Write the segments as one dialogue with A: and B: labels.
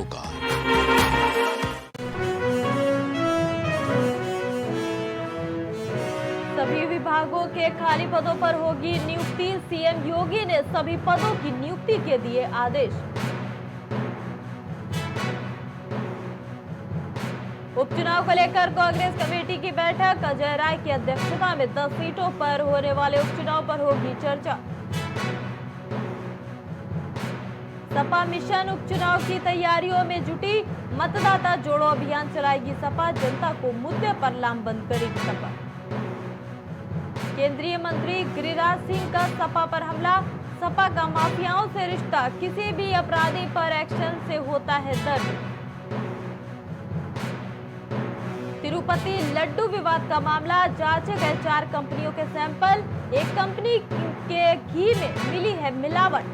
A: का।
B: सभी विभागों के खाली पदों पर होगी नियुक्ति। सीएम योगी ने सभी पदों की नियुक्ति के दिए आदेश। उपचुनाव को लेकर कांग्रेस कमेटी की बैठक। अजय राय की अध्यक्षता में 10 सीटों पर होने वाले उपचुनाव पर होगी चर्चा। सपा मिशन उपचुनाव की तैयारियों में जुटी। मतदाता जोड़ो अभियान चलाएगी सपा। जनता को मुद्दे पर लामबंद करेगी सपा। केंद्रीय मंत्री गिरिराज सिंह का सपा पर हमला। सपा का माफियाओं से रिश्ता, किसी भी अपराधी पर एक्शन से होता है दर्द। तिरुपति लड्डू विवाद का मामला, जांचे गए 4 कंपनियों के सैंपल। एक कंपनी के घी में मिली है मिलावट।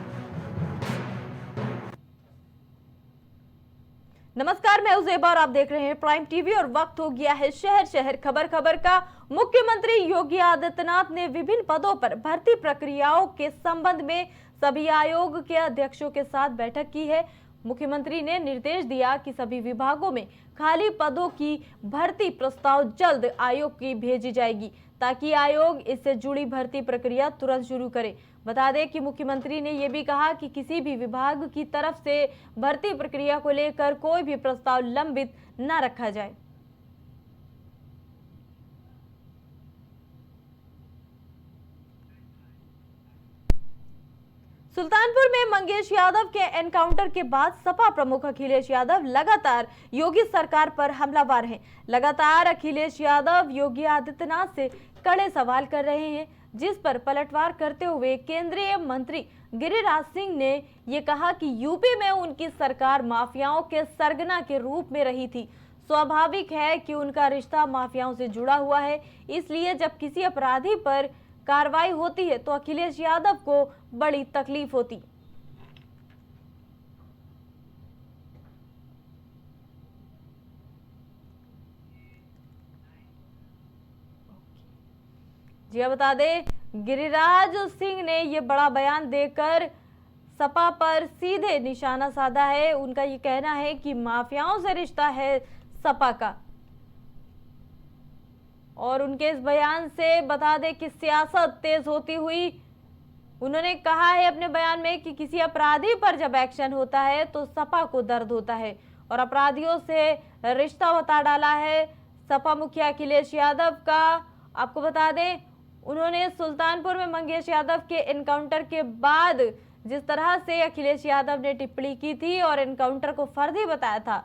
B: नमस्कार, मैं उजेबा और आप देख रहे हैं प्राइम टीवी और वक्त हो गया है शहर शहर खबर खबर का। मुख्यमंत्री योगी आदित्यनाथ ने विभिन्न पदों पर भर्ती प्रक्रियाओं के संबंध में सभी आयोग के अध्यक्षों के साथ बैठक की है। मुख्यमंत्री ने निर्देश दिया कि सभी विभागों में खाली पदों की भर्ती प्रस्ताव जल्द आयोग की भेजी जाएगी ताकि आयोग इससे जुड़ी भर्ती प्रक्रिया तुरंत शुरू करे। बता दें कि मुख्यमंत्री ने यह भी कहा कि किसी भी विभाग की तरफ से भर्ती प्रक्रिया को लेकर कोई भी प्रस्ताव लंबित न रखा जाए। सुल्तानपुर में मंगेश यादव के एनकाउंटर के बाद सपा प्रमुख अखिलेश यादव लगातार योगी सरकार पर हमलावर हैं। लगातार अखिलेश यादव योगी आदित्यनाथ से कड़े सवाल कर रहे हैं, जिस पर पलटवार करते हुए केंद्रीय मंत्री गिरिराज सिंह ने ये कहा कि यूपी में उनकी सरकार माफियाओं के सरगना के रूप में रही थी। स्वाभाविक है कि उनका रिश्ता माफियाओं से जुड़ा हुआ है, इसलिए जब किसी अपराधी पर कार्रवाई होती है तो अखिलेश यादव को बड़ी तकलीफ होती। जी बता दें, गिरिराज सिंह ने ये बड़ा बयान देकर सपा पर सीधे निशाना साधा है। उनका ये कहना है कि माफियाओं से रिश्ता है सपा का, और उनके इस बयान से बता दें कि सियासत तेज होती हुई। उन्होंने कहा है अपने बयान में कि किसी अपराधी पर जब एक्शन होता है तो सपा को दर्द होता है, और अपराधियों से रिश्ता बता डाला है सपा मुखिया अखिलेश यादव का। आपको बता दें, उन्होंने सुल्तानपुर में मंगेश यादव के एनकाउंटर के बाद जिस तरह से अखिलेश यादव ने टिप्पणी की थी और एनकाउंटर को फर्जी बताया था,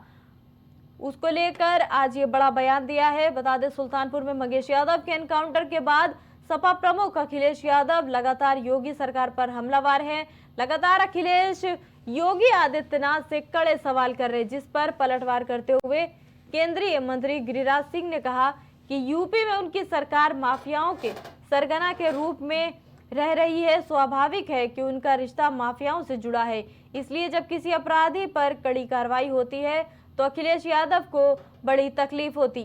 B: उसको लेकर आज ये बड़ा बयान दिया है। बता दें, सुल्तानपुर में मंगेश यादव के एनकाउंटर के बाद सपा प्रमुख अखिलेश यादव लगातार योगी सरकार पर हमलावर हैं। लगातार अखिलेश योगी आदित्यनाथ से कड़े सवाल कर रहे हैं, जिस पर पलटवार करते हुए केंद्रीय मंत्री गिरिराज सिंह ने कहा कि यूपी में उनकी सरकार माफियाओं के सरगना के रूप में रह रही है। स्वाभाविक है कि उनका रिश्ता माफियाओं से जुड़ा है, इसलिए जब किसी अपराधी पर कड़ी कार्रवाई होती है तो अखिलेश यादव को बड़ी तकलीफ होती।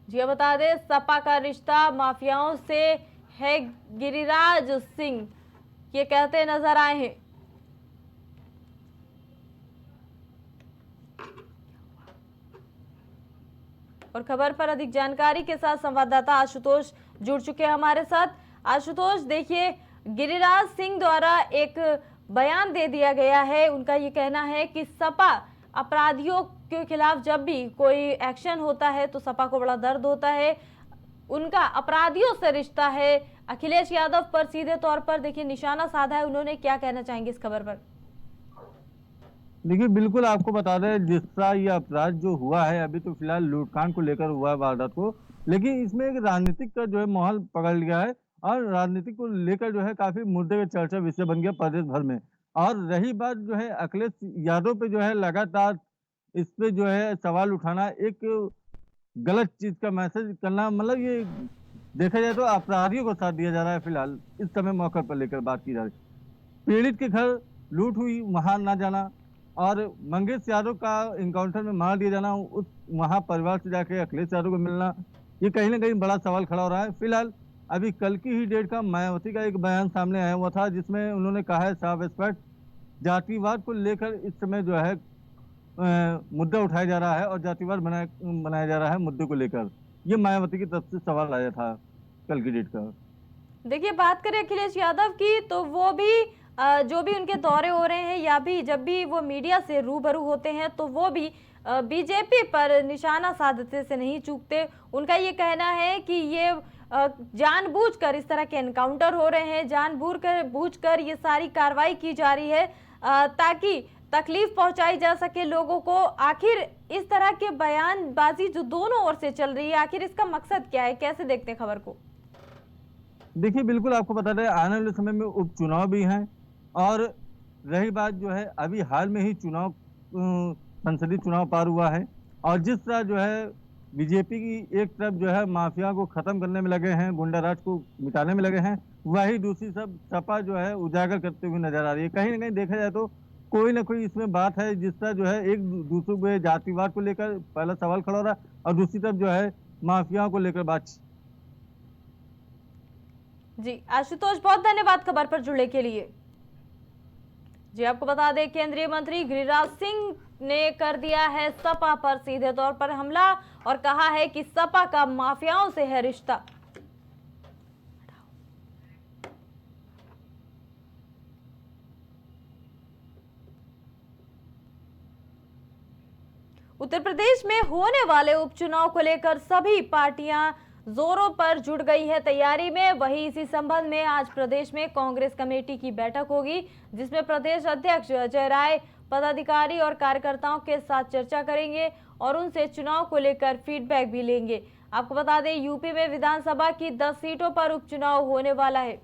B: जी बता दें, सपा का रिश्ता माफियाओं से है, गिरिराज सिंह ये कहते नजर आए हैं। और खबर पर अधिक जानकारी के साथ संवाददाता आशुतोष जुड़ चुके हैं हमारे साथ। आशुतोष, देखिए, गिरिराज सिंह द्वारा एक बयान दे दिया गया है। उनका ये कहना है कि सपा अपराधियों के खिलाफ जब भी कोई एक्शन होता है तो सपा को बड़ा दर्द होता है। उनका अपराधियों से रिश्ता है। अखिलेश यादव पर सीधे तौर पर देखिए निशाना साधा है। उन्होंने क्या कहना चाहेंगे इस खबर पर?
C: देखिए, बिल्कुल आपको बता दें, जिस तरह ये अपराध जो हुआ है, अभी तो फिलहाल लूटकांड को लेकर हुआ है वारदात को, लेकिन इसमें एक राजनीतिक का जो है माहौल पकड़ लिया है और राजनीति को लेकर जो है काफी मुद्दे का चर्चा विषय बन गया प्रदेश भर में। और रही बात जो है अखिलेश यादव पे जो है लगातार इस पे जो है सवाल उठाना, एक गलत चीज का मैसेज करना, मतलब ये देखा जाए तो अपराधियों को साथ दिया जा रहा है। फिलहाल इस समय मौके पर लेकर बात की जा रही है, पीड़ित के घर लूट हुई वहां ना जाना और मंगेश यादव का इनकाउंटर में मार दिया जाना, उस वहां परिवार से जाके अखिलेश यादव को मिलना, ये कहीं ना कहीं बड़ा सवाल खड़ा हो रहा है। फिलहाल अभी कल की ही डेट का मायावती का एक बयान सामने आया हुआ था, जिसमें उन्होंने कहा है साफ स्पष्ट जातिवाद को लेकर इस समय जो है मुद्दा उठाया जा रहा है और जातिवाद बनाया जा रहा है मुद्दे को लेकर। ये मायावती की तरफ से सवाल आया था कल की डेट का।
B: देखिए, बात करें अखिलेश यादव की तो वो भी जो भी उनके दौरे हो रहे हैं या भी जब भी वो मीडिया से रूबरू होते हैं तो वो भी बीजेपी पर निशाना साधते से नहीं चूकते। उनका ये कहना है कि ये जानबूझकर इस तरह के एनकाउंटर हो रहे हैं, जानबूझकर ये सारी कार्रवाई की जा रही है ताकि तकलीफ पहुंचाई जा सके लोगों को। आखिर इस तरह के बयानबाजी जो दोनों ओर से चल रही है, आखिर इसका मकसद क्या है? कैसे देखते हैं खबर को?
C: देखिए, बिल्कुल आपको बता दें, आने वाले समय में उपचुनाव भी हैं और रही बात जो है अभी हाल में ही संसदीय चुनाव पार हुआ है और जिस तरह जो है बीजेपी की एक तरफ जो है माफिया को खत्म करने में लगे हैं, गुंडा राज को मिटाने में लगे हैं, वही दूसरी सब सपा जो है उजागर करते हुए नजर आ रही है। कहीं ना कहीं देखा जाए तो कोई ना कोई इसमें बात है, जिस तरह जो है एक दूसरे को जातिवाद को लेकर पहला सवाल खड़ा हो रहा है और दूसरी तरफ जो है माफिया को लेकर बात।
B: जी आशुतोष, बहुत धन्यवाद खबर पर जुड़ने के लिए। जी आपको बता दें, केंद्रीय मंत्री गिरिराज सिंह ने कर दिया है सपा पर सीधे तौर पर हमला और कहा है कि सपा का माफियाओं से है रिश्ता। उत्तर प्रदेश में होने वाले उपचुनाव को लेकर सभी पार्टियां जोरों पर जुट गई है तैयारी में। वहीं इसी संबंध में आज प्रदेश में कांग्रेस कमेटी की बैठक होगी, जिसमें प्रदेश अध्यक्ष अजय राय पदाधिकारी और कार्यकर्ताओं के साथ चर्चा करेंगे और उनसे चुनाव को लेकर फीडबैक भी लेंगे। आपको बता दें, यूपी में विधानसभा की 10 सीटों पर उपचुनाव होने वाला है।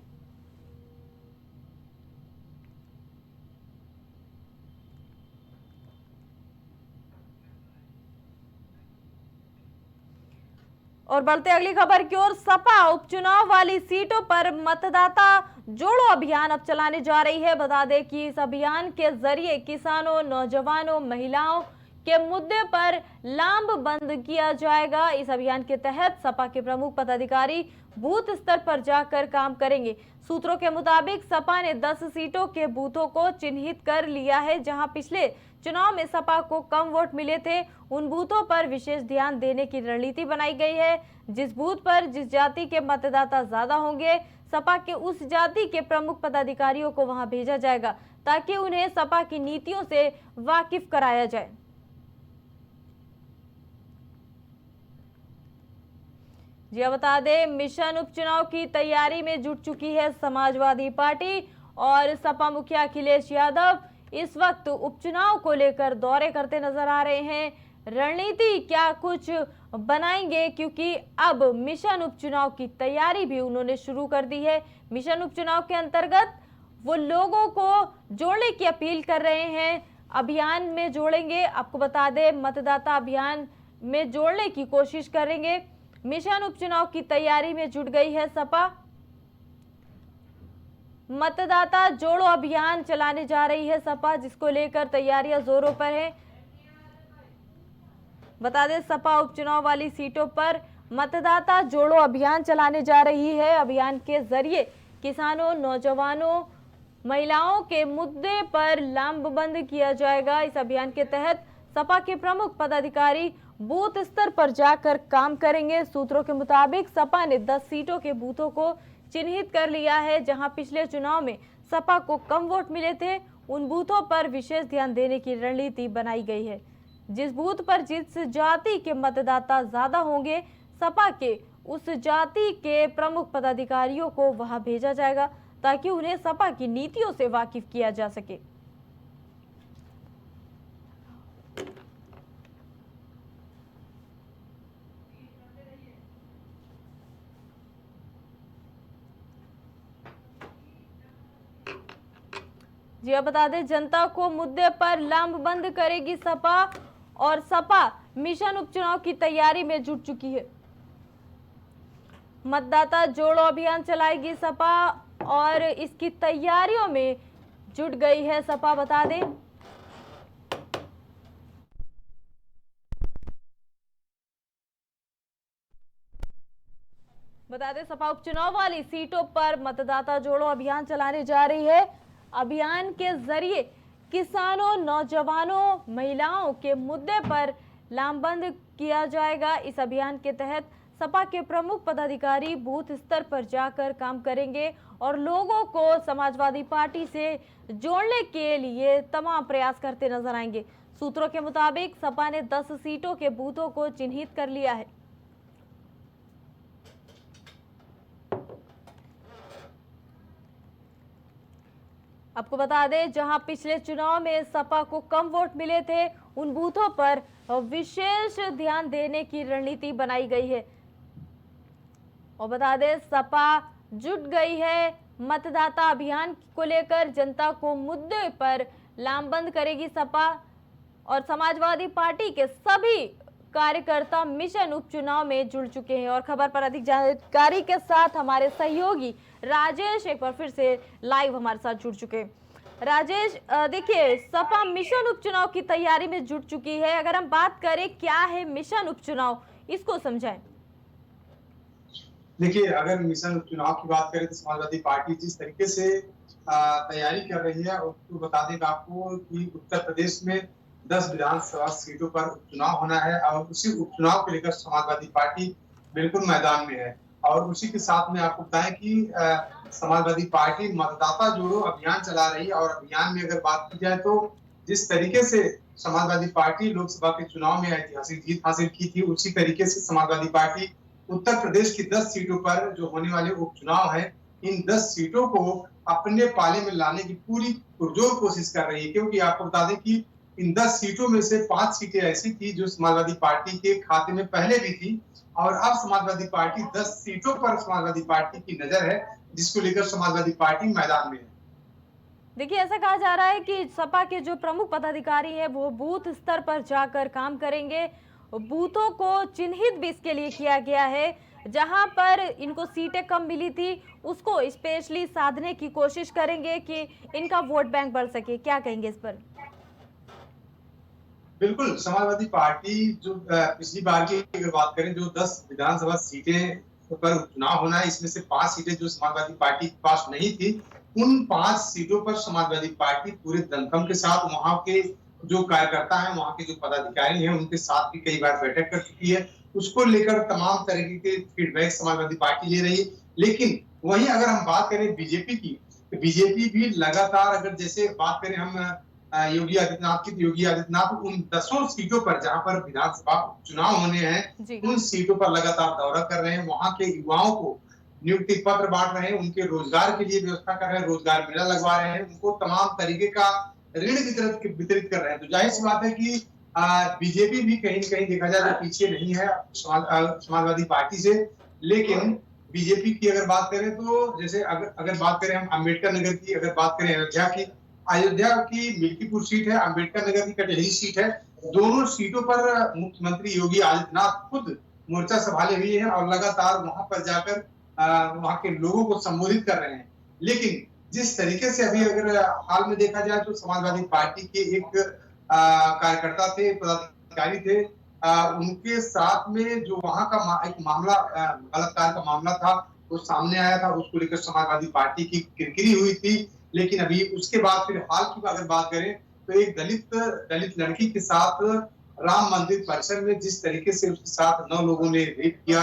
B: और बढ़ते अगली खबर की ओर, सपा उपचुनाव वाली सीटों पर मतदाता जोड़ो अभियान अब चलाने जा रही है। बता दें कि इस अभियान के जरिए किसानों, नौजवानों, महिलाओं के मुद्दे पर लामबंद किया जाएगा। इस अभियान के तहत सपा के प्रमुख पदाधिकारी बूथ स्तर पर जाकर काम करेंगे। सूत्रों के मुताबिक सपा ने 10 सीटों के बूथों को चिन्हित कर लिया है, जहां पिछले चुनाव में सपा को कम वोट मिले थे। उन बूथों पर विशेष ध्यान देने की रणनीति बनाई गई है। जिस बूथ पर जिस जाति के मतदाता ज्यादा होंगे, सपा के उस जाति के प्रमुख पदाधिकारियों को वहां भेजा जाएगा ताकि उन्हें सपा की नीतियों से वाकिफ कराया जाए। जी बता दें, मिशन उपचुनाव की तैयारी में जुट चुकी है समाजवादी पार्टी और सपा मुखिया अखिलेश यादव इस वक्त उपचुनाव को लेकर दौरे करते नजर आ रहे हैं। रणनीति क्या कुछ बनाएंगे, क्योंकि अब मिशन उपचुनाव की तैयारी भी उन्होंने शुरू कर दी है। मिशन उपचुनाव के अंतर्गत वो लोगों को जोड़ने की अपील कर रहे हैं, अभियान में जोड़ेंगे। आपको बता दें, मतदाता अभियान में जोड़ने की कोशिश करेंगे। मिशन उपचुनाव की तैयारी में जुट गई है सपा। मतदाता जोड़ो अभियान चलाने जा रही है सपा, जिसको लेकर तैयारियां जोरों पर है। बता दें, सपा उपचुनाव वाली सीटों पर मतदाता जोड़ो अभियान चलाने जा रही है। अभियान के जरिए किसानों, नौजवानों, महिलाओं के मुद्दे पर लामबंद किया जाएगा। इस अभियान के तहत सपा के प्रमुख पदाधिकारी बूथ स्तर पर जाकर काम करेंगे। सूत्रों के मुताबिक सपा ने 10 सीटों के बूथों को चिन्हित कर लिया है, जहां पिछले चुनाव में सपा को कम वोट मिले थे। उन बूथों पर विशेष ध्यान देने की रणनीति बनाई गई है। जिस बूथ पर जिस जाति के मतदाता ज्यादा होंगे, सपा के उस जाति के प्रमुख पदाधिकारियों को वहां भेजा जाएगा ताकि उन्हें सपा की नीतियों से वाकिफ किया जा सके। जी अब बता दें, जनता को मुद्दे पर लामबंद करेगी सपा और सपा मिशन उपचुनाव की तैयारी में जुट चुकी है। मतदाता जोड़ो अभियान चलाएगी सपा और इसकी तैयारियों में जुट गई है सपा। बता दें, सपा उपचुनाव वाली सीटों पर मतदाता जोड़ो अभियान चलाने जा रही है। अभियान के जरिए किसानों, नौजवानों, महिलाओं के मुद्दे पर लामबंद किया जाएगा। इस अभियान के तहत सपा के प्रमुख पदाधिकारी बूथ स्तर पर जाकर काम करेंगे और लोगों को समाजवादी पार्टी से जोड़ने के लिए तमाम प्रयास करते नजर आएंगे। सूत्रों के मुताबिक सपा ने 10 सीटों के बूथों को चिन्हित कर लिया है। आपको बता दें, जहां पिछले चुनाव में सपा को कम वोट मिले थे, उन बूथों पर विशेष ध्यान देने की रणनीति बनाई गई है। और बता दें, सपा जुट गई है मतदाता अभियान को लेकर। जनता को मुद्दे पर लामबंद करेगी सपा और समाजवादी पार्टी के सभी कार्यकर्ता मिशन उपचुनाव में जुड़ चुके हैं। और खबर पर अधिक जानकारी के साथ हमारे सहयोगी राजेश एक बार फिर से लाइव हमारे साथ जुड़ चुके हैं। राजेश, देखिए, सपा मिशन उपचुनाव की तैयारी में जुट चुकी है। अगर हम बात करें क्या है मिशन उपचुनाव, इसको समझाएं।
A: देखिए, अगर मिशन उपचुनाव की बात करें तो समाजवादी पार्टी जिस तरीके से तैयारी कर रही है, उसको बता दें आपको कि उत्तर प्रदेश में 10 विधानसभा सीटों पर उपचुनाव होना है और उसी उपचुनाव को लेकर समाजवादी पार्टी बिल्कुल मैदान में है। और उसी के साथ में आपको बताएं कि समाजवादी पार्टी मतदाता जोड़ो अभियान चला रही है। और अभियान में अगर बात की जाए तो जिस तरीके से समाजवादी पार्टी लोकसभा के चुनाव में ऐतिहासिक जीत हासिल की थी, उसी तरीके से समाजवादी पार्टी उत्तर प्रदेश की 10 सीटों पर जो होने वाले उपचुनाव है, इन 10 सीटों को अपने पाले में लाने की पूरी पुरजोर कोशिश कर रही है। क्योंकि आपको बता दें कि इन 10 सीटों में से 5 सीटें ऐसी थी जो समाजवादी पार्टी के खाते में पहले भी थी और अब समाजवादी पार्टी 10 सीटों पर समाजवादी पार्टी की नजर है, जिसको लेकर समाजवादी पार्टी मैदान में है।
B: देखिए, ऐसा कहा जा रहा है कि सपा के जो प्रमुख पदाधिकारी हैं वो बूथ स्तर पर जाकर काम करेंगे। बूथों को चिन्हित भी इसके लिए किया गया है। जहां पर इनको सीटें कम मिली थी उसको स्पेशली साधने की कोशिश करेंगे कि इनका वोट बैंक बढ़ सके। क्या कहेंगे इस पर?
A: बिल्कुल, समाजवादी पार्टी जो पिछली बार की अगर बात करें, जो 10 विधानसभा सीटें पर चुनाव होना है, इसमें से 5 सीटें जो समाजवादी पार्टी के पास नहीं थी, उन 5 सीटों पर समाजवादी पार्टी पूरे दमखम के साथ वहां के जो कार्यकर्ता हैं, वहां के जो पदाधिकारी हैं, उनके साथ भी कई बार बैठक कर चुकी है। उसको लेकर तमाम तरीके के फीडबैक समाजवादी पार्टी ले रही है। लेकिन वहीं अगर हम बात करें बीजेपी की, तो बीजेपी भी लगातार, अगर जैसे बात करें हम योगी आदित्यनाथ की, योगी आदित्यनाथ उन 10 सीटों पर जहां पर विधानसभा चुनाव होने हैं, उन सीटों पर लगातार दौरा कर रहे हैं। वहां के युवाओं को नियुक्ति पत्र बांट रहे हैं, उनके रोजगार के लिए व्यवस्था कर रहे हैं, रोजगार मेला लगवा रहे हैं, उनको तमाम तरीके का ऋण वितरित कर रहे हैं। तो जाहिर सी बात है कि बीजेपी भी कहीं न कहीं देखा जाए तो पीछे नहीं है समाजवादी पार्टी से। लेकिन बीजेपी की अगर बात करें तो जैसे अगर बात करें हम अम्बेडकर नगर की, अगर बात करें अयोध्या की मिल्कीपुर सीट है, अम्बेडकर नगर की कटहरी सीट है। दोनों सीटों पर मुख्यमंत्री योगी आदित्यनाथ खुद मोर्चा संभाले हुए हैं और लगातार वहां पर जाकर वहां के लोगों को संबोधित कर रहे हैं। लेकिन जिस तरीके से अभी अगर हाल में देखा जाए तो समाजवादी पार्टी के एक कार्यकर्ता थे, पदाधिकारी थे, उनके साथ में जो वहां का एक मामला, बलात्कार का मामला था, वो सामने आया था। उसको लेकर समाजवादी पार्टी की किरकिरी हुई थी। लेकिन अभी उसके बाद फिर हाल की अगर बात करें तो एक दलित लड़की के साथ राम मंदिर परिसर में जिस तरीके से उसके साथ 9 लोगों ने रेप किया,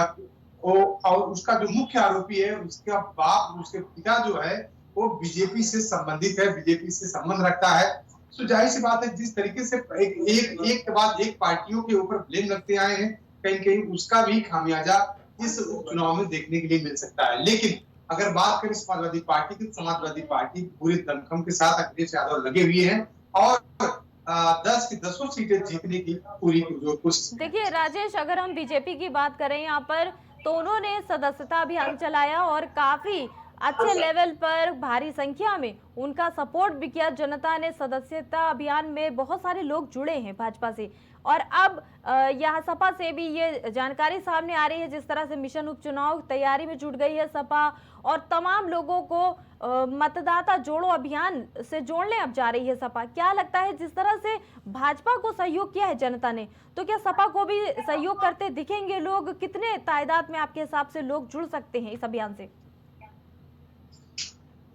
A: और उसका जो मुख्य आरोपी है, उसका बाप, उसके पिता जो है वो बीजेपी से संबंधित है, बीजेपी से संबंध रखता है। तो जाहिर सी बात है, जिस तरीके से एक के बाद एक पार्टियों के ऊपर ब्लेम लगते आए हैं, कहीं कहीं उसका भी खामियाजा इस उपचुनाव में देखने के लिए मिल सकता है। लेकिन अगर बात करें समाजवादी पार्टी की, समाजवादी पार्टी पूरे दमखम के साथ अखिलेश यादव लगे हुए हैं और 10 की 10 सीटें जीतने की पूरी कोशिश।
B: देखिए राजेश, अगर हम बीजेपी की बात करें यहाँ पर, तो उन्होंने सदस्यता अभियान चलाया और काफी अच्छे लेवल पर भारी संख्या में उनका सपोर्ट भी किया। जनता ने सदस्यता अभियान में बहुत सारे लोग जुड़े हैं भाजपा से। और अब यहाँ सपा से भी ये जानकारी सामने आ रही है, जिस तरह से मिशन उपचुनाव तैयारी में जुट गई है सपा और तमाम लोगों को मतदाता जोड़ो अभियान से जोड़ने अब जा रही है सपा। क्या लगता है, जिस तरह से भाजपा को सहयोग किया है जनता ने, तो क्या सपा को भी सहयोग करते दिखेंगे लोग? कितने तादाद में आपके हिसाब से लोग जुड़ सकते हैं इस अभियान से?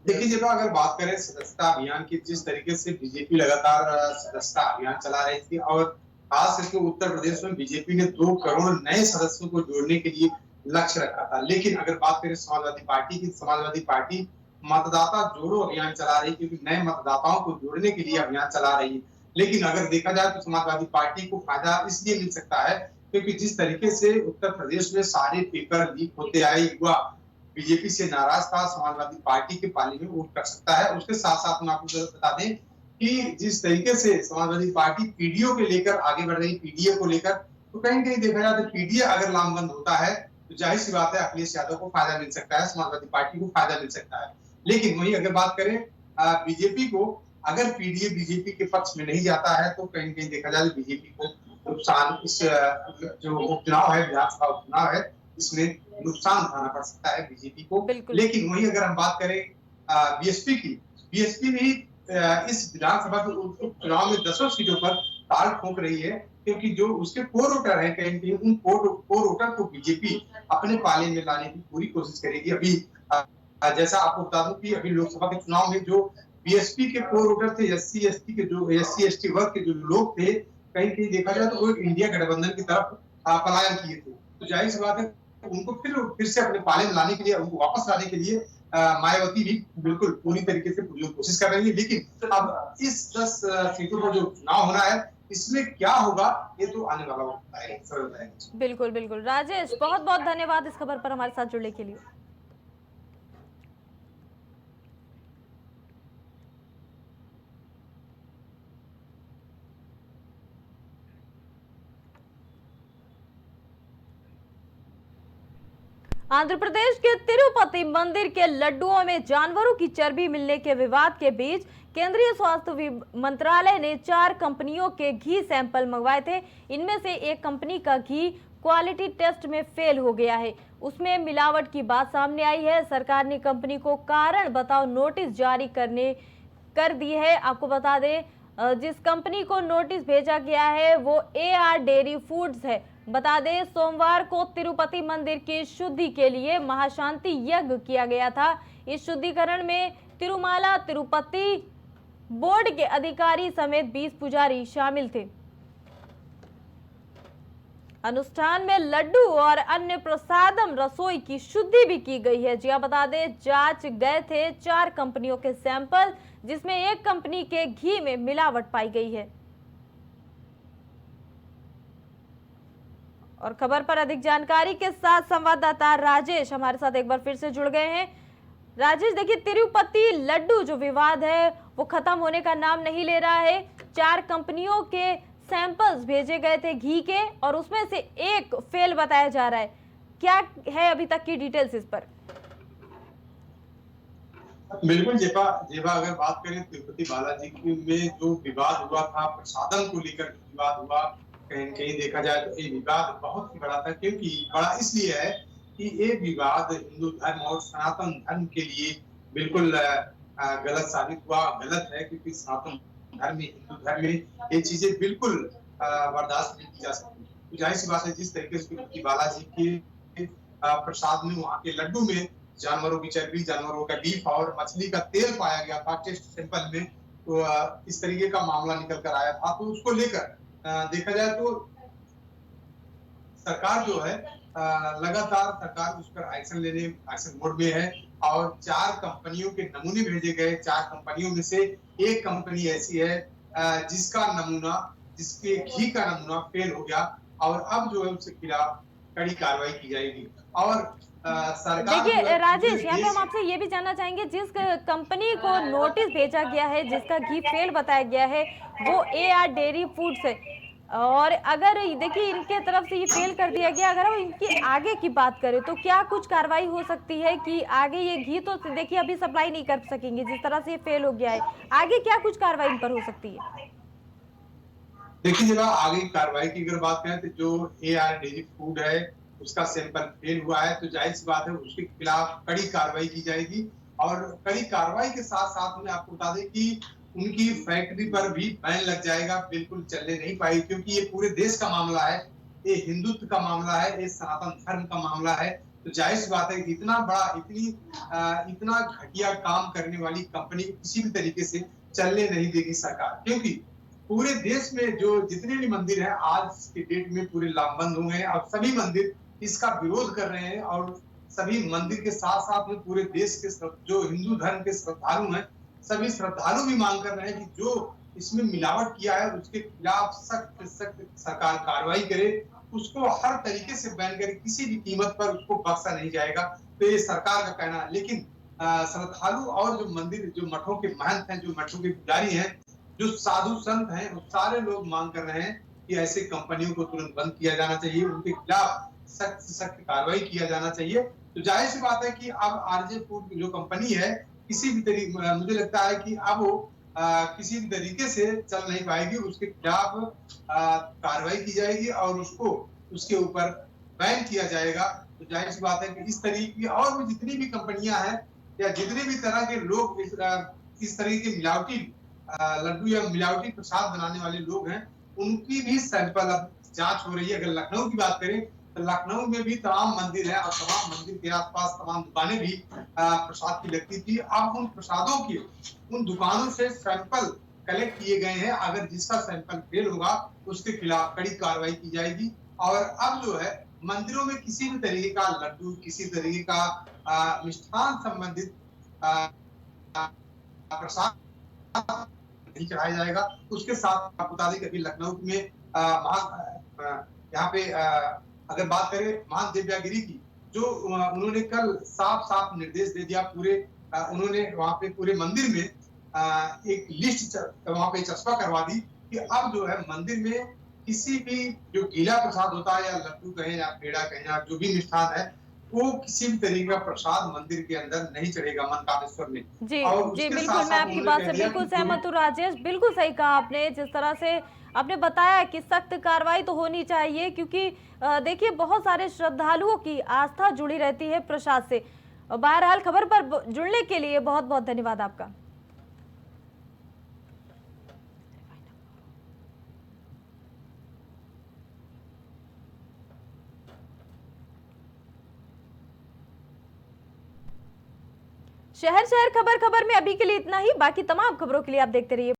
A: देखिए जब अगर बात करें सदस्यता अभियान की, जिस तरीके से बीजेपी लगातार सदस्यता अभियान चला रही थी और खास करके उत्तर प्रदेश में बीजेपी ने 2 करोड़ नए सदस्यों को जोड़ने के लिए लक्ष्य रखा था। लेकिन अगर बात करें समाजवादी पार्टी की, समाजवादी पार्टी मतदाता जोड़ो अभियान चला रही है, क्योंकि नए मतदाताओं को जोड़ने के लिए अभियान चला रही है। लेकिन अगर देखा जाए तो समाजवादी पार्टी को फायदा इसलिए मिल सकता है क्योंकि जिस तरीके से उत्तर प्रदेश में सारे पेपर लीक होते आए, युवा बीजेपी से नाराज था, समाजवादी पार्टी के पाली में वोट कर सकता है। उसके साथ साथ हम आपको बता दें कि जिस तरीके से समाजवादी पार्टी पीडीओ के लेकर आगे बढ़ रही, पीडीए को लेकर, तो कहीं कहीं देखा जाए तो पीडीए अगर लामबंद होता है तो जाहिर सी बात है अखिलेश यादव को फायदा मिल सकता है, समाजवादी पार्टी को फायदा मिल सकता है। लेकिन वही अगर बात करें बीजेपी को, अगर पीडीए बीजेपी के पक्ष में नहीं जाता है तो कहीं कहीं देखा जाए बीजेपी को नुकसान, इस जो उपचुनाव है, विधानसभा उपचुनाव है, इसमें नुकसान उठाना पड़ सकता है बीजेपी को। लेकिन वही अगर हम बात करें बीएसपी की, बीएसपी भी इस विधानसभा के उपचुनाव में 10 सीटों पर ताल ठोक रही है, क्योंकि जो उसके कोर वोटर है, कहीं कहीं उन कोर वोटर को बीजेपी अपने पाले में लाने की पूरी कोशिश करेगी। अभी जैसा आपको बता दूं कि अभी लोकसभा के चुनाव में जो बीएसपी के कोर वोटर थे, एससी एसटी वर्ग के जो लोग थे, कहीं कहीं देखा जाए तो वो इंडिया गठबंधन की तरफ पलायन किए थे। तो जाहिर सी बात है उनको फिर से अपने पाले में लाने के लिए, उनको वापस लाने के लिए मायावती भी बिल्कुल पूरी तरीके से पूरी कोशिश कर रही है। लेकिन अब इस 10 सीटों पर जो चुनाव होना है, इसमें क्या होगा ये तो आने वाला वक्त है।
B: बिल्कुल बिल्कुल राजेश, बहुत बहुत धन्यवाद इस खबर पर हमारे साथ जुड़ने के लिए। आंध्र प्रदेश के तिरुपति मंदिर के लड्डुओं में जानवरों की चर्बी मिलने के विवाद के बीच केंद्रीय स्वास्थ्य मंत्रालय ने 4 कंपनियों के घी सैंपल मंगवाए थे। इनमें से एक कंपनी का घी क्वालिटी टेस्ट में फेल हो गया है, उसमें मिलावट की बात सामने आई है। सरकार ने कंपनी को कारण बताओ नोटिस जारी कर दी है। आपको बता दें जिस कंपनी को नोटिस भेजा गया है वो AR डेयरी फूड्स है। बता दें सोमवार को तिरुपति मंदिर की शुद्धि के लिए महाशांति यज्ञ किया गया था। इस शुद्धिकरण में तिरुमाला तिरुपति बोर्ड के अधिकारी समेत 20 पुजारी शामिल थे। अनुष्ठान में लड्डू और अन्य प्रसादम रसोई की शुद्धि भी की गई है। जी बता दें जांच गए थे 4 कंपनियों के सैंपल, जिसमें एक कंपनी के घी में मिलावट पाई गई है। और खबर पर अधिक जानकारी के साथ संवाददाता राजेश हमारे साथ एक बार फिर से जुड़ गए हैं। राजेश, देखिए तिरुपति लड्डू जो विवाद है वो खत्म होने का नाम नहीं ले रहा है। 4 कंपनियों के सैंपल्स भेजे गए थे घी के और उसमें से एक फेल बताया जा रहा है। क्या है अभी तक की डिटेल्स इस पर?
A: बिल्कुल जेबा अगर बात करें तिरुपति बालाजी में जो विवाद हुआ था, प्रसादम को लेकर विवाद हुआ, कहीं कहीं देखा जाए तो ये विवाद बहुत ही बड़ा था। क्योंकि बड़ा इसलिए है कि ये विवाद हिंदू धर्म और सनातन धर्म के लिए बिल्कुल गलत साबित हुआ। गलत है क्योंकि सनातन धर्म में, हिंदू धर्म में ये चीजें बिल्कुल बर्दाश्त नहीं की जा सकती। तो जाहिर सी बात है जिस तरीके से तिरुपति बालाजी के प्रसाद में, वहाँ के लड्डू में जानवरों की चर्बी, जानवरों का बीफ और मछली का तेल पाया गया था टेस्ट सैंपल में, तो इस तरीके का मामला निकल कर आया था। तो उसको लेकर देखा जाए तो सरकार जो है लगातार सरकार उस पर एक्शन मोड में है और 4 कंपनियों के नमूने भेजे गए। 4 कंपनियों में से एक कंपनी ऐसी है जिसके घी का नमूना फेल हो गया और अब जो है उसके खिलाफ कड़ी कार्रवाई की जाएगी। और
B: देखिए राजेश, यहाँ पे हम आपसे ये भी जानना चाहेंगे, जिस कंपनी को नोटिस भेजा गया है, जिसका घी फेल बताया गया है, वो AR डेयरी फूड्स है। और अगर देखिए इनके तरफ से ये फेल कर दिया गया, अगर हम इनकी आगे की बात करें तो क्या कुछ कार्रवाई हो सकती है कि आगे ये घी तो देखिए अभी सप्लाई नहीं कर सकेंगे जिस तरह से ये फेल हो गया है, आगे क्या कुछ कार्रवाई इन पर हो सकती है?
A: देखिए जब आगे कार्रवाई की अगर बात करें तो जो AR डेयरी फूड है उसका सैंपल फेल हुआ है, तो जाहिर सी बात है उसके खिलाफ कड़ी कार्रवाई की जाएगी। और कड़ी कार्रवाई के साथ साथ में आपको बता दें कि उनकी फैक्ट्री पर भी बैन लग जाएगा, बिल्कुल चलने नहीं पाएगी। क्योंकि ये पूरे देश का मामला है, ये हिंदुत्व का मामला है, ये सनातन धर्म का मामला है। तो जाहिर सी बात है कि इतना घटिया काम करने वाली कंपनी को किसी भी तरीके से चलने नहीं देगी सरकार, क्योंकि पूरे देश में जो जितने भी मंदिर हैं आज के डेट में पूरे लामबंद हो गए हैं और सभी मंदिर इसका विरोध कर रहे हैं। और सभी मंदिर के साथ साथ में पूरे देश के जो हिंदू धर्म के श्रद्धालु हैं, सभी श्रद्धालु भी मांग कर रहे हैं कि जो इसमें मिलावट किया है उसके खिलाफ सख्त से सख्त सरकार कार्रवाई करे, उसको हर तरीके से बैन करे, किसी भी कीमत पर उसको बख्शा नहीं जाएगा। तो ये सरकार का कहना है। लेकिन श्रद्धालु और जो मंदिर जो मठों के महंत हैं, जो मठों के पुजारी हैं, जो साधु संत हैं, वो सारे लोग मांग कर रहे हैं कि ऐसे कंपनियों को तुरंत बंद किया जाना चाहिए, उनके खिलाफ सख्त से सख्त कार्रवाई किया जाना चाहिए। तो जाहिर सी बात है कि अब आरजे फूड जो कंपनी है किसी भी तरीके, मुझे लगता है कि अब वो किसी भी तरीके से चल नहीं पाएगी, उसके खिलाफ कार्रवाई की जाएगी और उसको उसके ऊपर बैन किया जाएगा। तो जाहिर सी बात है कि इस तरीके की और भी जितनी भी कंपनियां हैं या जितने भी तरह के लोग इस तरह के मिलावटी लड्डू या मिलावटी प्रसाद बनाने वाले लोग हैं, उनकी भी सैंपल अब जांच हो रही है। अगर लखनऊ की बात करें तो लखनऊ में भी तमाम मंदिर है और तमाम मंदिर के आसपास तमाम दुकानें भी प्रसाद की लगती थी। अब उन प्रसादों की उन दुकानों से सैंपल कलेक्ट किए गए हैं। अगर जिसका सैंपल फेल होगा उसके खिलाफ कड़ी कार्रवाई की जाएगी। और अब जो है मंदिरों में किसी भी तरीके का लड्डू, किसी तरीके का मिष्ठान संबंधित प्रसाद नहीं चढ़ाया जाएगा। उसके साथ आपको बता दें कि अभी लखनऊ में यहाँ पे अगर बात करें महान दिव्यागिरी की, जो उन्होंने कल साफ निर्देश दे दिया पूरे, उन्होंने वहां पे पूरे मंदिर में एक लिस्ट वहां पे चस्पा करवा दी कि अब जो है मंदिर में किसी भी जो गीला प्रसाद होता है या लड्डू कहें या पेड़ा कहें या जो भी मिष्ठान है, वो किसी भी तरीके का प्रसाद मंदिर के अंदर नहीं चढ़ेगा मनकामेश्वर में।
B: जी
A: और
B: जी,
A: उसके
B: बिल्कुल
A: साथ
B: मैं
A: साथ
B: आपकी
A: उन्होंने
B: बात
A: कह
B: से
A: दिया
B: बिल्कुल
A: कि
B: सहमत हूँ राजेश। बिल्कुल सही कहा आपने, जिस तरह से आपने बताया कि सख्त कार्रवाई तो होनी चाहिए, क्योंकि देखिए बहुत सारे श्रद्धालुओं की आस्था जुड़ी रहती है प्रसाद से। बहरहाल खबर पर जुड़ने के लिए बहुत बहुत धन्यवाद आपका। शहर खबर में अभी के लिए इतना ही। बाकी तमाम खबरों के लिए आप देखते रहिए